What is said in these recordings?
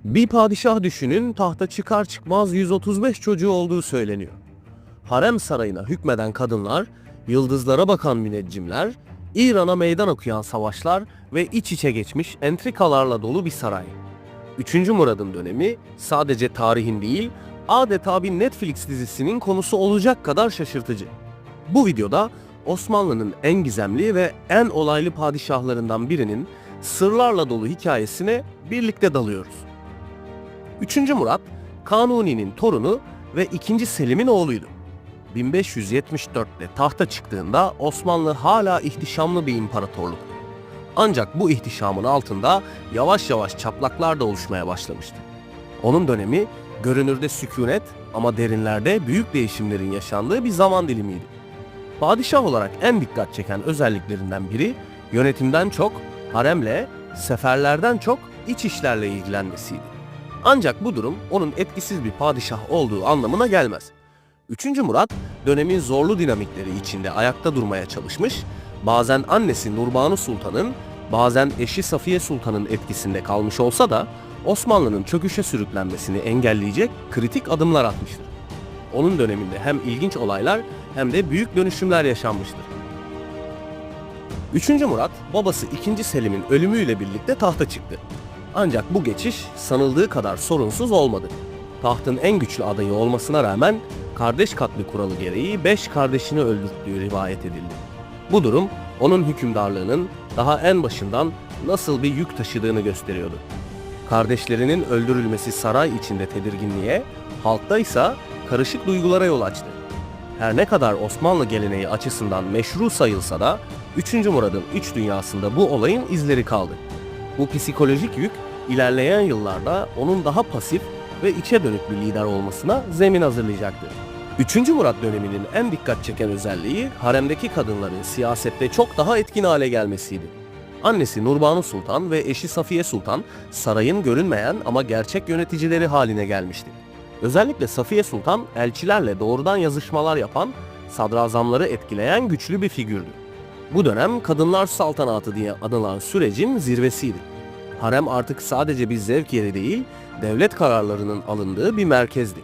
Bir padişah düşünün, tahta çıkar çıkmaz 135 çocuğu olduğu söyleniyor. Harem sarayına hükmeden kadınlar, yıldızlara bakan müneccimler, İran'a meydan okuyan savaşlar ve iç içe geçmiş entrikalarla dolu bir saray. 3. Murad'ın dönemi sadece tarihin değil, adeta bir Netflix dizisinin konusu olacak kadar şaşırtıcı. Bu videoda Osmanlı'nın en gizemli ve en olaylı padişahlarından birinin sırlarla dolu hikayesine birlikte dalıyoruz. 3. Murat, Kanuni'nin torunu ve 2. Selim'in oğluydu. 1574'te tahta çıktığında Osmanlı hala ihtişamlı bir imparatorluktu. Ancak bu ihtişamın altında yavaş yavaş çatlaklar da oluşmaya başlamıştı. Onun dönemi görünürde sükunet ama derinlerde büyük değişimlerin yaşandığı bir zaman dilimiydi. Padişah olarak en dikkat çeken özelliklerinden biri yönetimden çok haremle, seferlerden çok iç işlerle ilgilenmesiydi. Ancak bu durum onun etkisiz bir padişah olduğu anlamına gelmez. 3. Murat dönemin zorlu dinamikleri içinde ayakta durmaya çalışmış, bazen annesi Nurbanu Sultan'ın, bazen eşi Safiye Sultan'ın etkisinde kalmış olsa da Osmanlı'nın çöküşe sürüklenmesini engelleyecek kritik adımlar atmıştır. Onun döneminde hem ilginç olaylar hem de büyük dönüşümler yaşanmıştır. 3. Murat, babası 2. Selim'in ölümüyle birlikte tahta çıktı. Ancak bu geçiş sanıldığı kadar sorunsuz olmadı. Tahtın en güçlü adayı olmasına rağmen kardeş katli kuralı gereği 5 kardeşini öldürdüğü rivayet edildi. Bu durum onun hükümdarlığının daha en başından nasıl bir yük taşıdığını gösteriyordu. Kardeşlerinin öldürülmesi saray içinde tedirginliğe, halkta ise karışık duygulara yol açtı. Her ne kadar Osmanlı geleneği açısından meşru sayılsa da 3. Murad'ın iç dünyasında bu olayın izleri kaldı. Bu psikolojik yük ilerleyen yıllarda onun daha pasif ve içe dönük bir lider olmasına zemin hazırlayacaktı. 3. Murat döneminin en dikkat çeken özelliği haremdeki kadınların siyasette çok daha etkin hale gelmesiydi. Annesi Nurbanu Sultan ve eşi Safiye Sultan sarayın görünmeyen ama gerçek yöneticileri haline gelmişti. Özellikle Safiye Sultan elçilerle doğrudan yazışmalar yapan, sadrazamları etkileyen güçlü bir figürdü. Bu dönem Kadınlar Saltanatı diye anılan sürecin zirvesiydi. Harem artık sadece bir zevk yeri değil, devlet kararlarının alındığı bir merkezdi.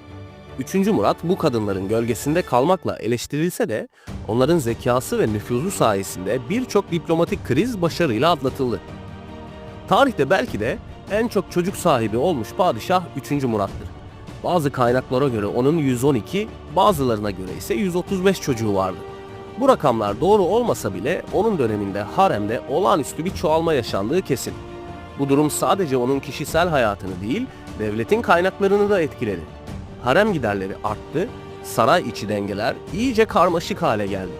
3. Murat bu kadınların gölgesinde kalmakla eleştirilse de onların zekası ve nüfuzu sayesinde birçok diplomatik kriz başarıyla atlatıldı. Tarihte belki de en çok çocuk sahibi olmuş padişah 3. Murat'tır. Bazı kaynaklara göre onun 112, bazılarına göre ise 135 çocuğu vardı. Bu rakamlar doğru olmasa bile onun döneminde haremde olağanüstü bir çoğalma yaşandığı kesin. Bu durum sadece onun kişisel hayatını değil, devletin kaynaklarını da etkiledi. Harem giderleri arttı, saray içi dengeler iyice karmaşık hale geldi.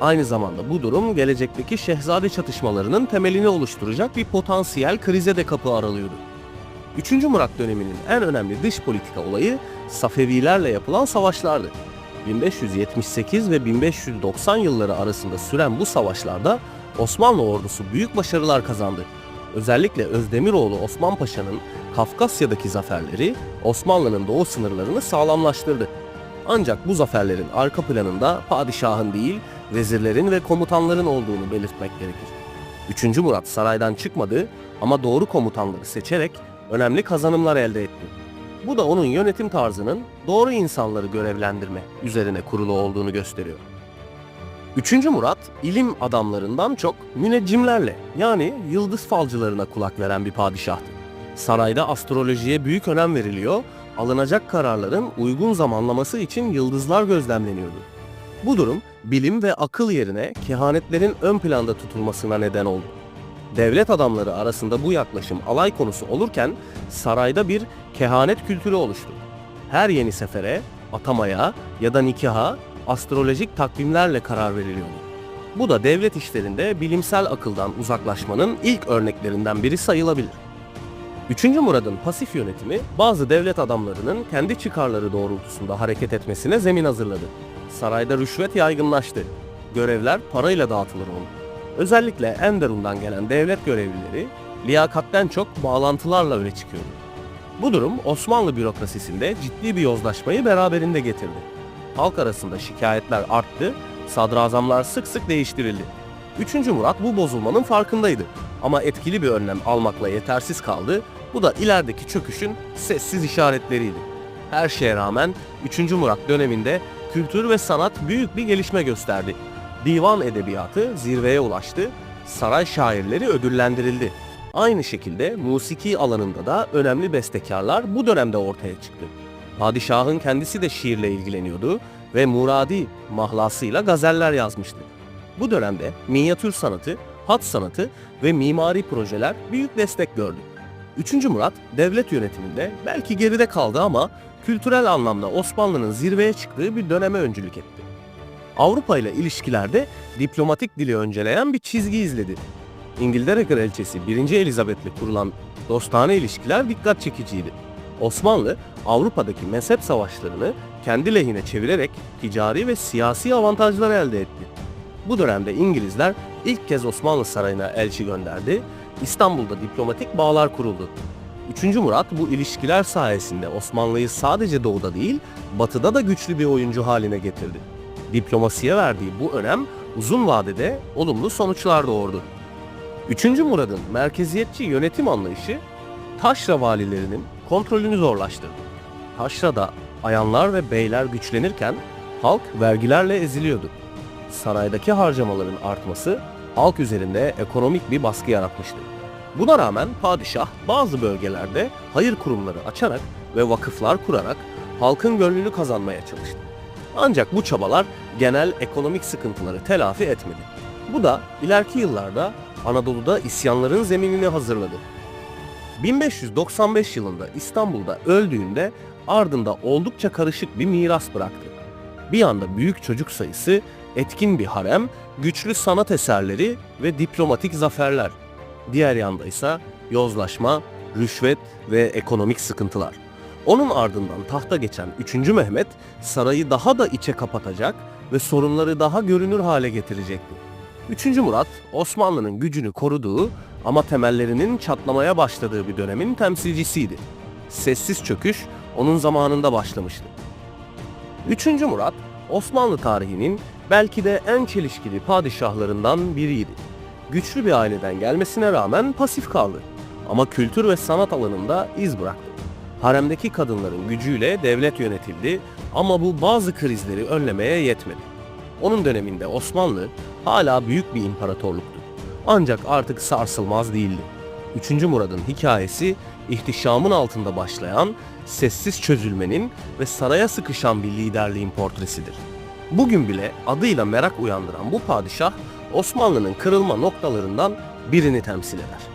Aynı zamanda bu durum gelecekteki şehzade çatışmalarının temelini oluşturacak bir potansiyel krize de kapı aralıyordu. 3. Murat döneminin en önemli dış politika olayı Safevilerle yapılan savaşlardı. 1578 ve 1590 yılları arasında süren bu savaşlarda Osmanlı ordusu büyük başarılar kazandı. Özellikle Özdemiroğlu Osman Paşa'nın Kafkasya'daki zaferleri Osmanlı'nın doğu sınırlarını sağlamlaştırdı. Ancak bu zaferlerin arka planında padişahın değil, vezirlerin ve komutanların olduğunu belirtmek gerekir. 3. Murat saraydan çıkmadı ama doğru komutanları seçerek önemli kazanımlar elde etti. Bu da onun yönetim tarzının doğru insanları görevlendirme üzerine kurulu olduğunu gösteriyor. 3. Murat, ilim adamlarından çok müneccimlerle yani yıldız falcılarına kulak veren bir padişahtı. Sarayda astrolojiye büyük önem veriliyor, alınacak kararların uygun zamanlaması için yıldızlar gözlemleniyordu. Bu durum bilim ve akıl yerine kehanetlerin ön planda tutulmasına neden oldu. Devlet adamları arasında bu yaklaşım alay konusu olurken sarayda bir kehanet kültürü oluştu. Her yeni sefere, atamaya ya da nikaha astrolojik takvimlerle karar veriliyordu. Bu da devlet işlerinde bilimsel akıldan uzaklaşmanın ilk örneklerinden biri sayılabilir. 3. Murad'ın pasif yönetimi bazı devlet adamlarının kendi çıkarları doğrultusunda hareket etmesine zemin hazırladı. Sarayda rüşvet yaygınlaştı. Görevler parayla dağıtılır oldu. Özellikle Enderun'dan gelen devlet görevlileri liyakatten çok bağlantılarla öne çıkıyordu. Bu durum Osmanlı bürokrasisinde ciddi bir yozlaşmayı beraberinde getirdi. Halk arasında şikayetler arttı, sadrazamlar sık sık değiştirildi. 3. Murat bu bozulmanın farkındaydı ama etkili bir önlem almakla yetersiz kaldı Bu da ilerideki çöküşün sessiz işaretleriydi. Her şeye rağmen 3. Murat döneminde kültür ve sanat büyük bir gelişme gösterdi. Divan edebiyatı zirveye ulaştı, saray şairleri ödüllendirildi. Aynı şekilde musiki alanında da önemli bestekarlar bu dönemde ortaya çıktı. Padişahın kendisi de şiirle ilgileniyordu ve Muradi mahlasıyla gazeller yazmıştı. Bu dönemde minyatür sanatı, hat sanatı ve mimari projeler büyük destek gördü. 3. Murat devlet yönetiminde belki geride kaldı ama kültürel anlamda Osmanlı'nın zirveye çıktığı bir döneme öncülük etti. Avrupa ile ilişkilerde diplomatik dili önceleyen bir çizgi izledi. İngiltere Kraliçesi 1. Elizabeth'le kurulan dostane ilişkiler dikkat çekiciydi. Osmanlı, Avrupa'daki mezhep savaşlarını kendi lehine çevirerek ticari ve siyasi avantajlar elde etti. Bu dönemde İngilizler ilk kez Osmanlı Sarayı'na elçi gönderdi, İstanbul'da diplomatik bağlar kuruldu. 3. Murat bu ilişkiler sayesinde Osmanlı'yı sadece doğuda değil, batıda da güçlü bir oyuncu haline getirdi. Diplomasiye verdiği bu önem uzun vadede olumlu sonuçlar doğurdu. 3. Murad'ın merkeziyetçi yönetim anlayışı taşra valilerinin kontrolünü zorlaştırdı. Taşra'da ayanlar ve beyler güçlenirken halk vergilerle eziliyordu. Saraydaki harcamaların artması halk üzerinde ekonomik bir baskı yaratmıştı. Buna rağmen padişah bazı bölgelerde hayır kurumları açarak ve vakıflar kurarak halkın gönlünü kazanmaya çalıştı. Ancak bu çabalar genel ekonomik sıkıntıları telafi etmedi. Bu da ileriki yıllarda Anadolu'da isyanların zeminini hazırladı. 1595 yılında İstanbul'da öldüğünde ardında oldukça karışık bir miras bıraktı. Bir yanda büyük çocuk sayısı, etkin bir harem, güçlü sanat eserleri ve diplomatik zaferler. Diğer yanda ise yozlaşma, rüşvet ve ekonomik sıkıntılar. Onun ardından tahta geçen 3. Mehmet sarayı daha da içe kapatacak ve sorunları daha görünür hale getirecekti. 3. Murat, Osmanlı'nın gücünü koruduğu ama temellerinin çatlamaya başladığı bir dönemin temsilcisiydi. Sessiz çöküş onun zamanında başlamıştı. 3. Murat, Osmanlı tarihinin belki de en çelişkili padişahlarından biriydi. Güçlü bir aileden gelmesine rağmen pasif kaldı ama kültür ve sanat alanında iz bıraktı. Haremdeki kadınların gücüyle devlet yönetildi ama bu bazı krizleri önlemeye yetmedi. Onun döneminde Osmanlı hala büyük bir imparatorluktu. Ancak artık sarsılmaz değildi. 3. Murad'ın hikayesi ihtişamın altında başlayan, sessiz çözülmenin ve saraya sıkışan bir liderliğin portresidir. Bugün bile adıyla merak uyandıran bu padişah Osmanlı'nın kırılma noktalarından birini temsil eder.